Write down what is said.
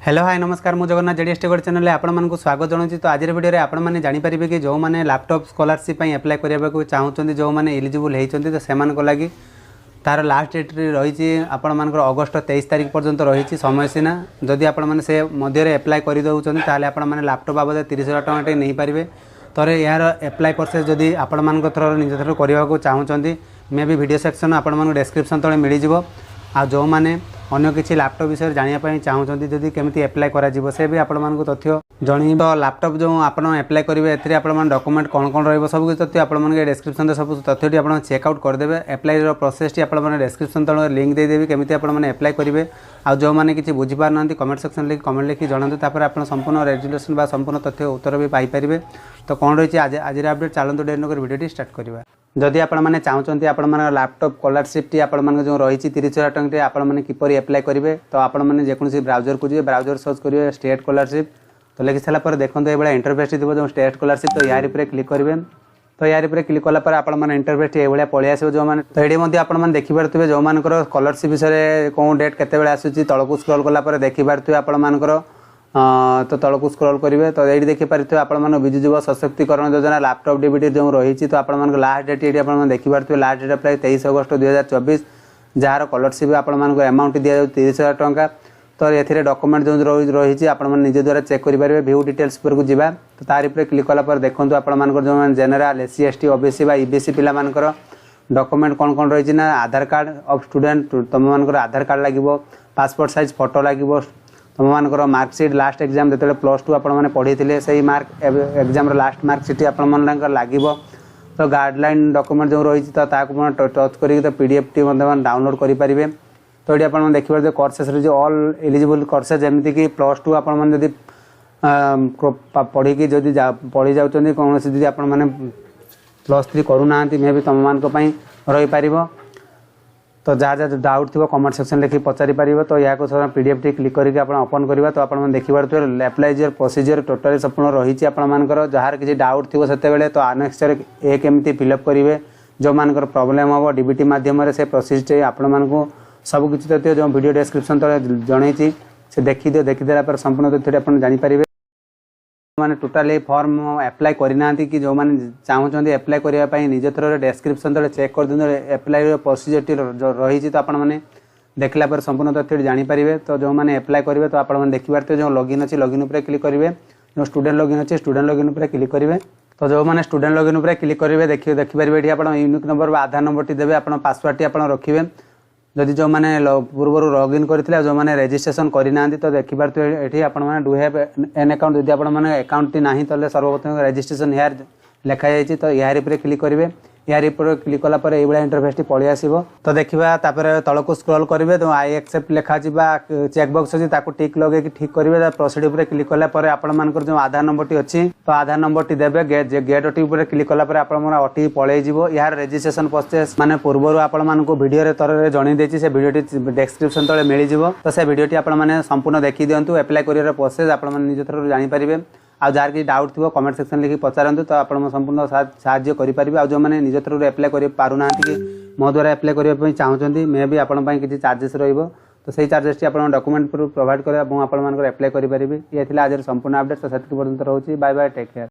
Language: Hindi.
हेलो हाय नमस्कार मु जगन्नाथ जेडीएस टेगोर चैनल में आपको स्वागत जनाऊँ। तो आज वीडियो आपने जानीपारे कि जो मैंने लैपटॉप स्कॉलरशिप एप्लाई करने चाहते जो मैंने एलिजिबल होती तो से लगी तार लास्ट डेट रही आपर अगस्ट 23 तारीख पर्यंत रही समय सीना जदि आपने से मध्य एप्लाई कर दौरान ताल आपने लैपटॉप बाबद 30,000 टଙ୍କା नहीं पारे। तो यार एप्लाई प्रोसेस जदि आपण थ्रो निज थ्रो करने चाहते मे भी वीडियो सेक्शन आपको डिस्क्रिप्शन तले मिल जाव। आ जो मैंने अन्य किसी लैपटॉप विषय जानापी चाहते जदि केमी एप्लाई कर से भी आपको तथ्य जन। तो लैपटॉप जो आप एप्लाई करेंगे ए डॉक्यूमेंट कौन कौन रही सब किसी तथ्य आपके डिस्क्रिप्शन सब तथ्यटी आप चेकआउट करदे। एप्लाई प्रोसेस टी आपने डिस्क्रिप्शन तल लिंक देदेवी केमी आपने एप्लाई करेंगे। आ जो मैंने किसी बुझीपार ना कमेंट सेक्शन लिखि कमेंट लिखि जनातु आप संपूर्ण रेजुलेशन बा संपूर्ण तथ्य उत्तर भी पाइपर। तो कौन रही आज अपडेट चलते डेरी नक वीडियो स्टार्ट करवा। जदि आपने चाहते आप लैपटॉप स्कॉलरशिप टी आप जो रही 30,000 टଙ୍କା आपने किपर एप्लाई करेंगे। तो आपने जेकोसी ब्राउजर को जी ब्राउजर सर्च करेंगे स्टेट स्कॉलरशिप। तो लिखि सारापर देखो ये इंटरफेस थी जो स्टेट स्कॉलरशिप। तो यार क्लिक करेंगे। तो यार क्लिक कलापर आपने इंटरफेस ये पलि आस जो मैंने। तो ये आपने देखिपे जो मान स्कॉलरशिप विषय कौन डेट केत आसूँ तौक स्क्रॉल कलापर देखिपे आपर। तो तौक स्क्रॉल करेंगे। तो ये देखिपे आप विजु युवा सशक्तिकरण योजना लैपटॉप डीबीटी जो रही। तो आप लास्ट डेट ये देखिपे लास्ट डेट प्राय 23 अगस्त 2024 जार स्कॉलरशिप आपको अमाउंट दि जाए 30,000 टଙ୍କା। तो ये डॉक्यूमेंट जो रही आपने निज द्वारा चेक करेंगे। व्यू डिटेल्स पर जा तो तार क्लिक कलापर देखो आपर जो general SC ST OBC EBC पिलाମାନଙ୍କର डॉक्यूमेंट कौन कौन रही ना आधार कार्ड ऑफ स्टूडेंट तुम मान आधार कार्ड लगे पासपोर्ट साइज फोटो लगे तुम मान मार्कसीट लास्ट एग्जाम जो +2 आपने पढ़ी थे से मार्क एग्जाम लास्ट मार्कसीट आप लगे। तो गाइडलाइन डॉक्यूमेंट जो रही तो टच कर PDF टी डाउनलोड करेंगे। तो ये आप देखिए कोर्सेस जो ऑल एलिजिबल कोर्सेस जमीक कि +2 आपड़ी पढ़ी जदि पढ़ी जाऊँच कौन सी आप +3 करूना मे भी तुम मान रही पार। तो जहाँ जहाँ डाउट थी कमेंट सेक्शन लिखि पचारि पार। तो या PDF टी क्लिक करके ओपन करवा। तो आप देखिए एप्लाई प्रोसीजर टोटाली संपूर्ण रही आपर जार किसी डाउट थी से तो आनेक्सर ए केमी फिलअप करेंगे जो मान प्रोब्लेम हम डीबीटी मध्यम से प्रोसीजर आपण सब किसी तथ्य जो वीडियो डिस्क्रिप्शन तले जनई से देखीदे देखीदेला संपूर्ण तथ्य आप जानीपारे। मैंने टोटाली फॉर्म एप्लाई करना कि जो मैंने चाहते एप्लाई करने निज थ्रो डिस्क्रिप्शन तले चेक कर दिखाँ एप्लाई प्रोसीजर टी रही। तो आपने देखला पर संपूर्ण तथ्य जानीपारे। तो जो मैंने एप्लाई करेंगे तो आप देखिए जो लॉगिन अच्छी लॉगिन पर क्लिक करेंगे। जो स्टूडेंट लॉगिन अच्छे स्टूडेंट लॉगिन पर क्लिक करेंगे। तो जो मैंने स्टूडेंट लॉगिन पर क्लिक करेंगे देखिपारे ये आप यूनिक नंबर आधार नंबर टी देवे आप पासवर्ड टी आप रखिए। जदि जो मैंने पूर्व लॉगिन करते जो मैंने रजिस्ट्रेशन करना तो देखिपारे ये आप डू हैव एन अकाउंट जब आप अकाउंट ना तो सर्वप्रथम रजिस्ट्रेशन यार लिखाई। तो यार क्लिक करेंगे। यार क्लिक कलापर ये इंटरफेस टी पलि आस। तो देखा तौक स्क्रॉल करेंगे। तो आई एक्सेप्ट लिखा चेकबक्स अच्छी टिक लगे ठीक करेंगे। प्रोसीड पर क्लिक कलापर आपर जो आधार नंबर टी अच्छी तो आधार नंबर टी देवे गेट OTP क्लिक कलापर आप OTP पलैव। यार रजिस्ट्रेशन प्रोसेस माने पूर्व आपको वीडियो तर जन से वीडियो डिस्क्रिप्शन तले मिल जाव। तो से वीडियो आप संपूर्ण देखी दिंतु एप्लाई कर प्रोसेस आप निज थ्रो जानीपारे। आ जार कि डाउट थी कमेंट सेक्शन लिखि पचारतु तो आप संपूर्ण साहाय्य करेंगे। आ जो मैंने निज थ्रो एप्लाई कर पारना कि मो द्वारा एप्लाई करने चाहते मे भी आपंपाई किसी चार्जेस तो सही चार्जेस टी आप डॉक्यूमेंट प्रोवाइड करें आप एप्लाई करेंगे। ये आज संपूर्ण अपडेट। तो से रोचे बाय बाय टेक केयर।